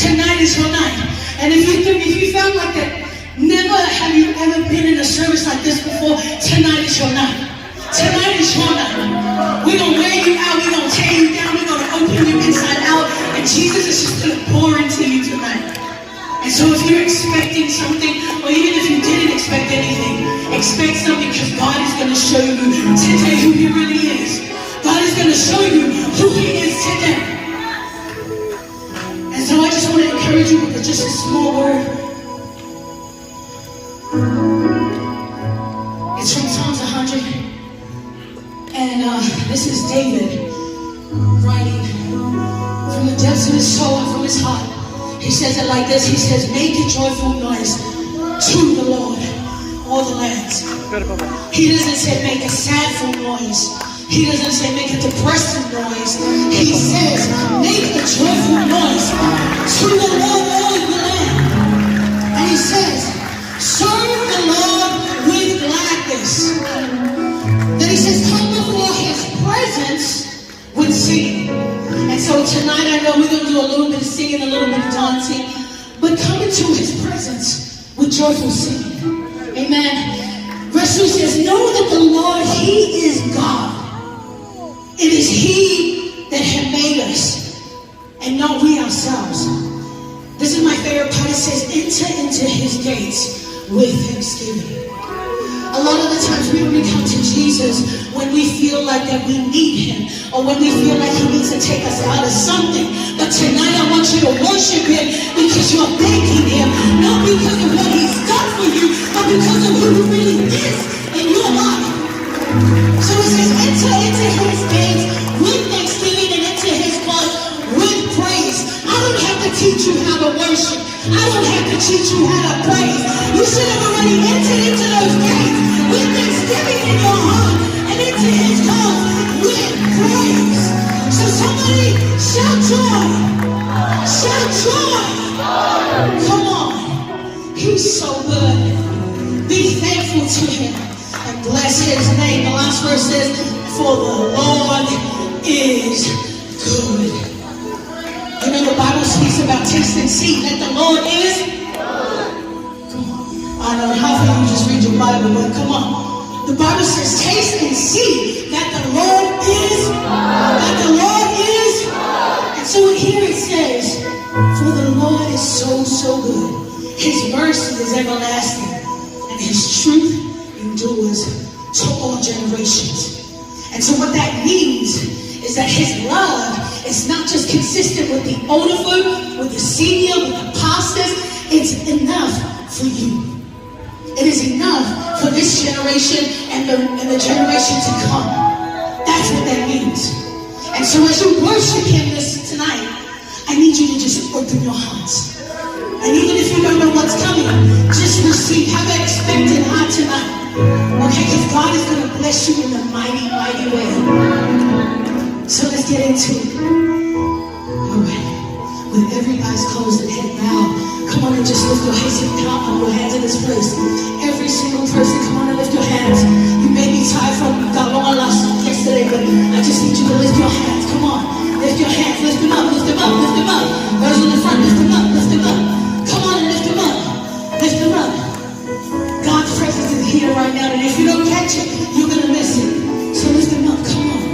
Tonight is your night. And if you felt like that, never have you ever been in a service like this before, tonight is your night. Tonight is your night. We're going to wear you out. We're going to tear you down. We're going to open you inside out. And Jesus is just going to pour into you tonight. And so if you're expecting something, or even if you didn't expect anything, expect something, because God is going to show you today who He really is. God is going to show you who He is today. And so I just want to encourage you with just a small word. It's from Psalms 100. And this is David writing from the depths of his soul and from his heart. He says it like this. He says, make a joyful noise to the Lord, all the lands. He doesn't say make a sadful noise. He doesn't say make a depressing noise. He says make a joyful noise to the Lord, all the land. And he says, serve the Lord with gladness. Then he says, come before His presence with singing. And so tonight I know we're going to do a little bit of singing, a little bit of dancing, but come into His presence with joyful singing. Amen. Verse 2 says, know that the Lord, He is God. It is He that had made us, and not we ourselves. This is my favorite part. It says, enter into His gates with thanksgiving. A lot of the times we only come to Jesus when we feel like that we need Him, or when we feel like He needs to take us out of something. But tonight I want you to worship Him because you're thanking Him, not because of what He's done for you, but because of who He really is in your life. So it says, enter into His gates with thanksgiving and into His courts with praise. I don't have to teach you how to worship. I don't have to teach you how to praise. You should have already entered into those gates with thanksgiving in your heart and into His courts with praise. So somebody shout joy. Shout joy. Come on. He's so good. Be thankful to Him and bless His name. The last verse says, for the Lord is good. You know, the Bible speaks about taste and see that the Lord is good. Come on. I know half of you just read your Bible, but come on. The Bible says taste and see that the Lord is good. That the Lord is good. And so here it says, for the Lord is so, so good. His mercy is everlasting, and His truth endures to all generations. And so what that means is that His love is not just consistent with the older folk, with the senior, with the pastors. It's enough for you. It is enough for this generation and the generation to come. That's what that means. And so as you worship Him tonight, I need you to just open your hearts. And even if you don't know what's coming, just receive. Have an expectant heart tonight. Okay, because God is going to bless you in a mighty, mighty way. So let's get into it. Alright. With every eyes closed and head bowed, come on and just lift your hands and count on your hands in this place. Every single person, come on and lift your hands. You may be tired from Gabon last yesterday, but I just need you to lift your hands. Come on. Lift your hands. Lift them up. Lift them up. Lift them up. Those in the front, lift them up. Lift them up. Come on and lift them up. Lift them up. God's presence is here right now, and if you don't catch it, you're going to miss it. So lift them up. Come on.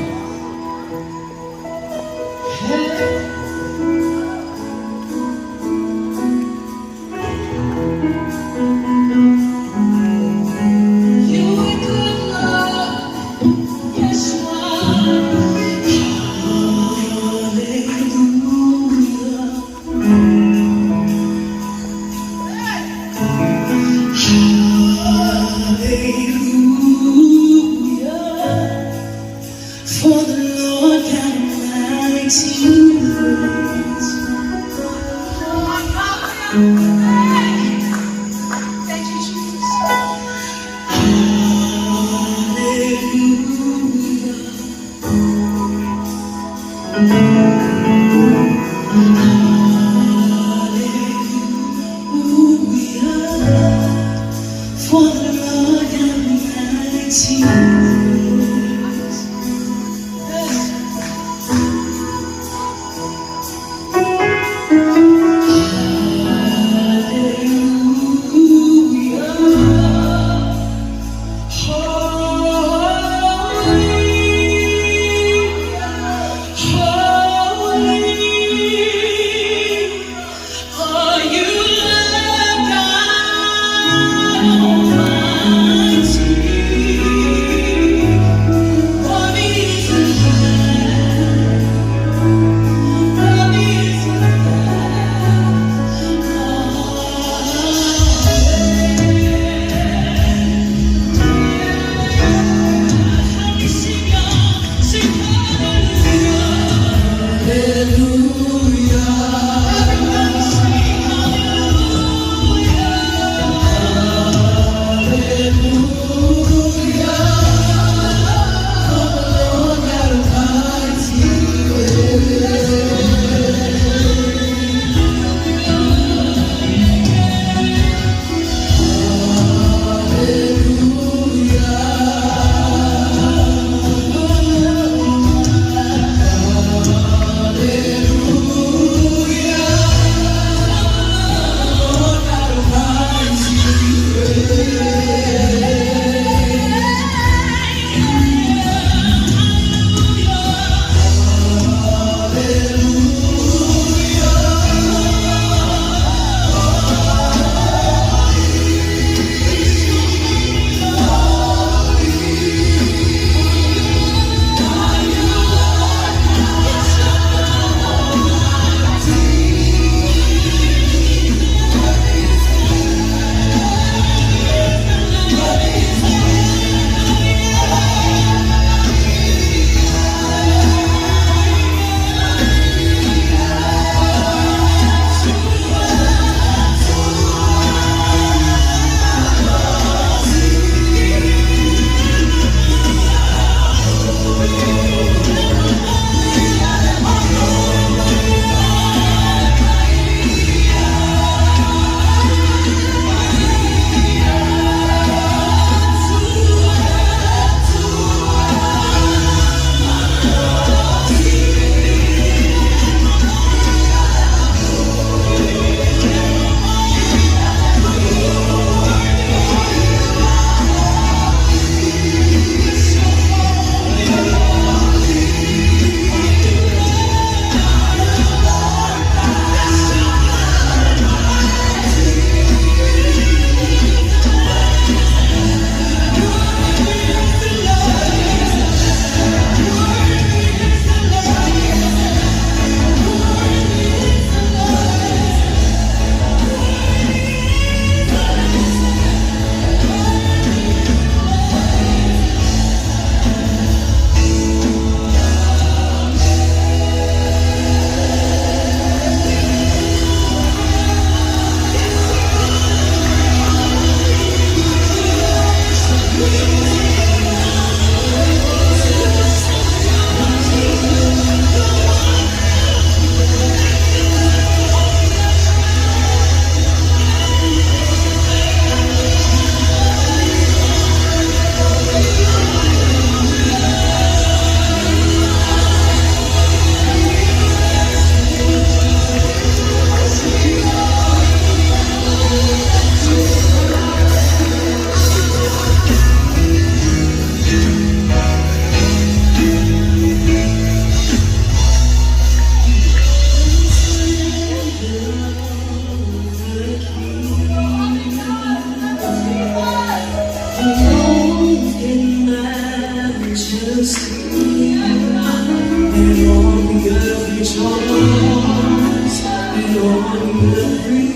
storms, and on every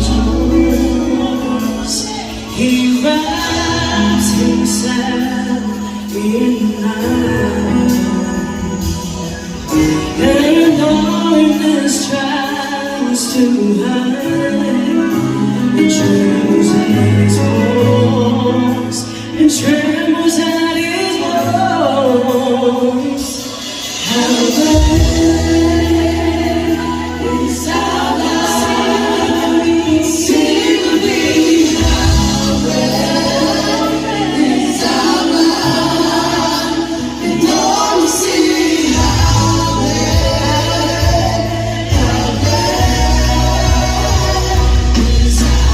shores, He wraps Himself in night, and darkness tries to hide. It trembles at His voice, and trembles at His voice. How great is our God? Sing with me. How great is our God? And all will sing. How great is our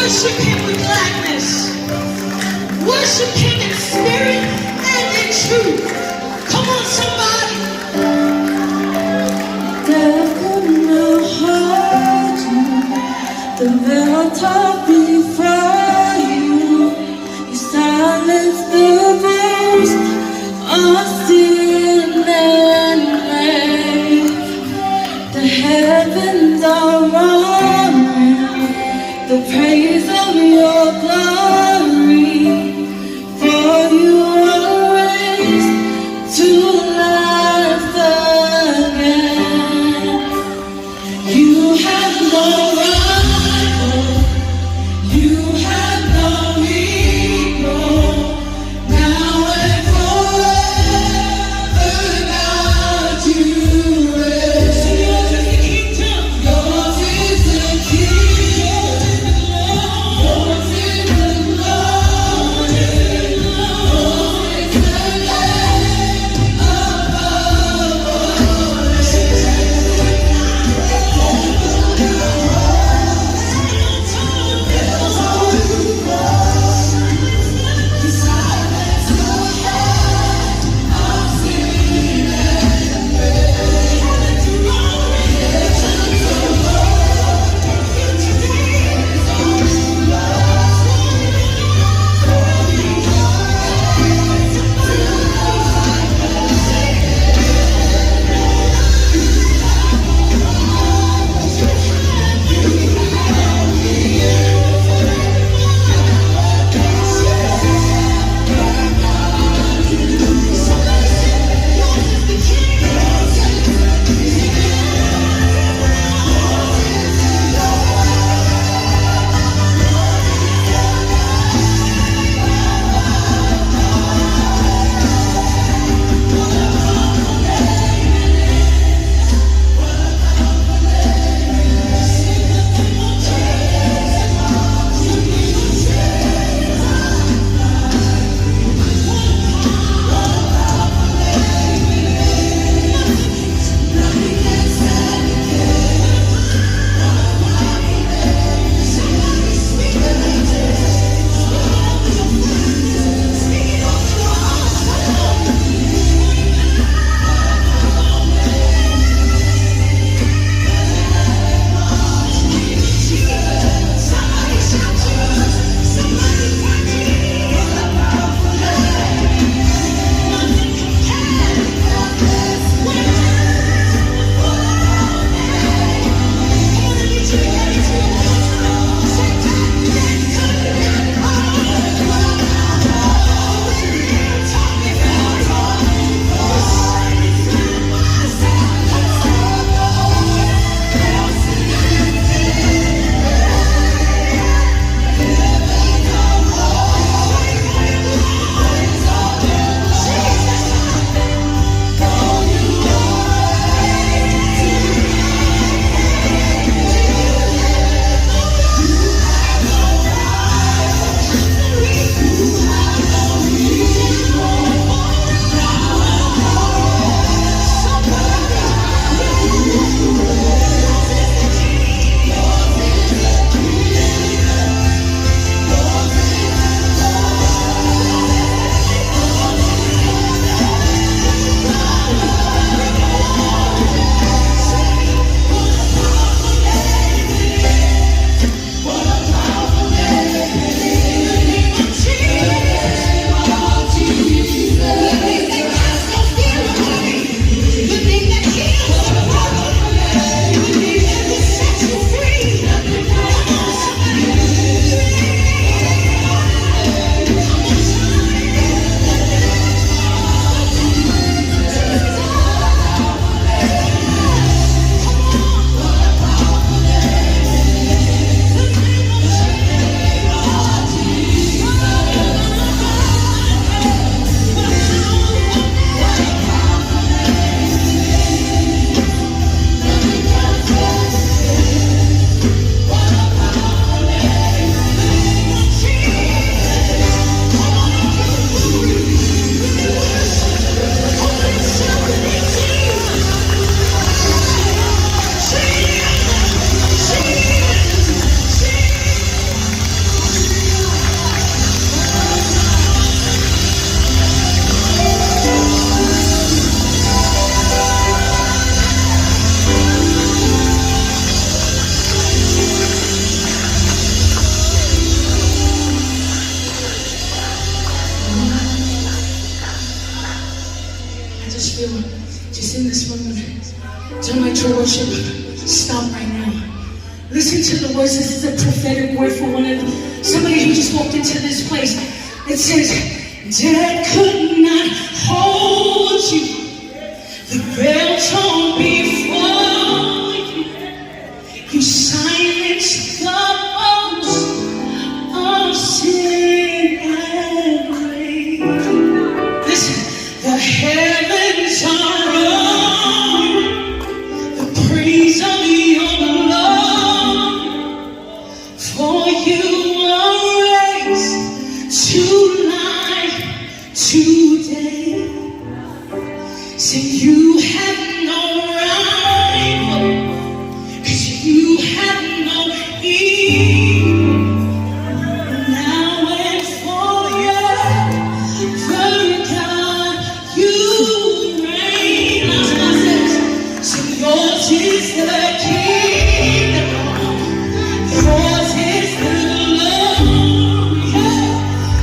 worship Him with gladness. Worship Him in spirit and in truth. Come on, somebody. Death could not hold you. The veil taught before you. You silenced the voice of sin and grave. The heavens are roaring the praise of your glory, for you are raised to life again. You have no rival, you have no equal, now and forever, God, you reign. Yours is the kingdom, yours is the kingdom. Yours is the director of worship, stop right now. Listen to the words. This is a prophetic word for somebody who just walked into this place. It says, death could not hold you. The veil torn before you. You silenced the voice of sin and grave. Listen, the heavens are roaring, the praise of your love. For you are raised to life today. Say you have no rival, 'cause you have no equal. Now and forever, God, you reign. So yours is the kingdom, yours is the glory,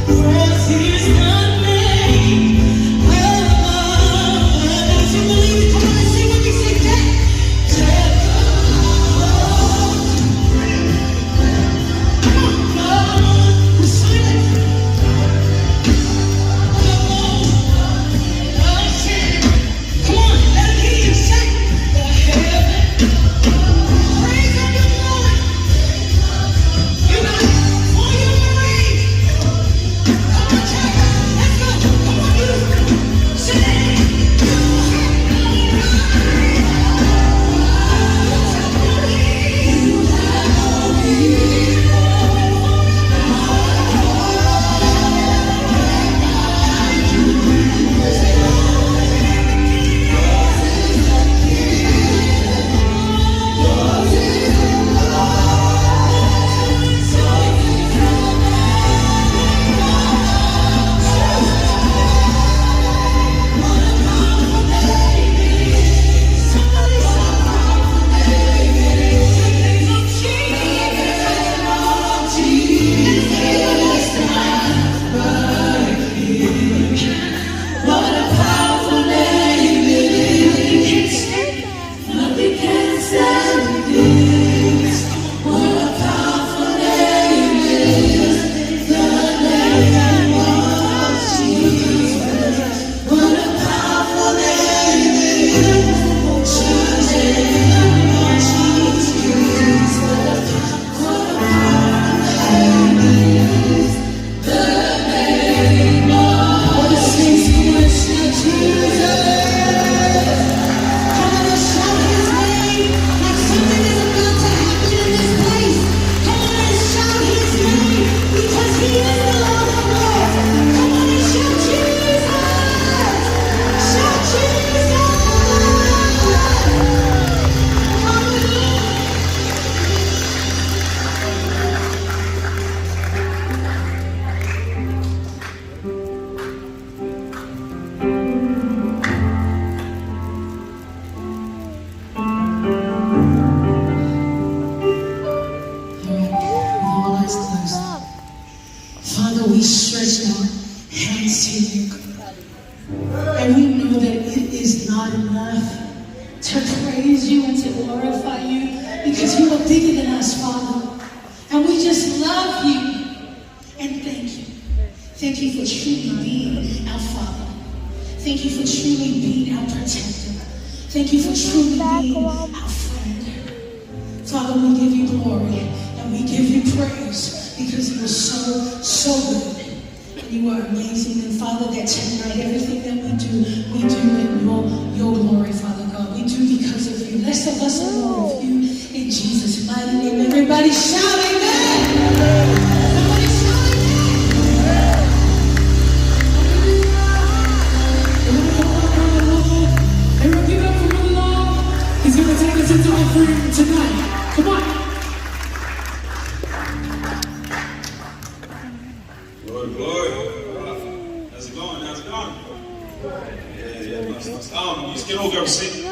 yours is the name above. If you believe it, come on and sing with me. Say that. Come on, we're silent. Come on, let me hear you say the heaven. Praise of your glory. You got it. For you reign. Come on, church. Let's go. Come on, you. Say it. You have no What a powerful name it is. Nothing can stand against. What a powerful name it is. The name of Jesus. What a powerful name it is. The name of Jesus. What a powerful name it is. The name of Father, we stretch our hands to you. And we know that it is not enough to praise you and to glorify you because you are bigger than us, Father. And we just love you and thank you. Thank you for truly being our Father. Thank you for truly being our protector. Thank you for truly being our friend. Father, we give you glory and we give you praise. Because you are so good. And you are amazing. And Father, that tonight, everything that we do in your glory, Father God. We do because of you. Less of us and more of you. In Jesus' mighty name. Everybody shout amen. Everybody shout amen. Everyone give it up for Brother Long. He's going to take us into offering tonight. Come on. Glory. How's it going? Yeah. You just get over there and sing.